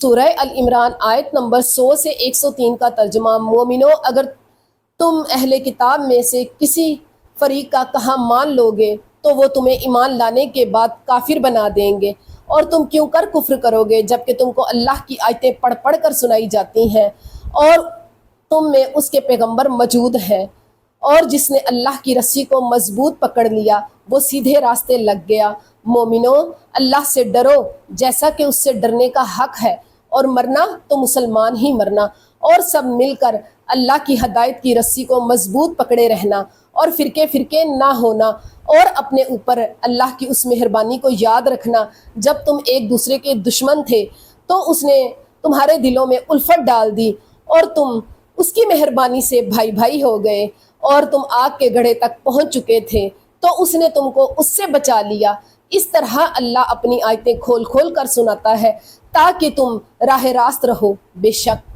سورہ ال-عمران آیت نمبر 100 سے 103 کا ترجمہ۔ مومنو، اگر تم اہل کتاب میں سے کسی فریق کا کہا مان لو گے تو وہ تمہیں ایمان لانے کے بعد کافر بنا دیں گے، اور تم کیوں کر کفر کرو گے جبکہ تم کو اللہ کی آیتیں پڑھ پڑھ کر سنائی جاتی ہیں اور تم میں اس کے پیغمبر موجود ہیں، اور جس نے اللہ کی رسی کو مضبوط پکڑ لیا وہ سیدھے راستے لگ گیا۔ مومنو، اللہ سے ڈرو جیسا کہ اس سے ڈرنے کا حق ہے، اور مرنا تو مسلمان ہی مرنا، اور سب مل کر اللہ کی ہدایت کی رسی کو مضبوط پکڑے رہنا اور فرقے فرقے نہ ہونا، اور اپنے اوپر اللہ کی اس مہربانی کو یاد رکھنا جب تم ایک دوسرے کے دشمن تھے تو اس نے تمہارے دلوں میں الفت ڈال دی اور تم اس کی مہربانی سے بھائی بھائی ہو گئے، اور تم آگ کے گڑھے تک پہنچ چکے تھے تو اس نے تم کو اس سے بچا لیا۔ اس طرح اللہ اپنی آیتیں کھول کھول کر سناتا ہے تاکہ تم راہ راست رہو۔ بے شک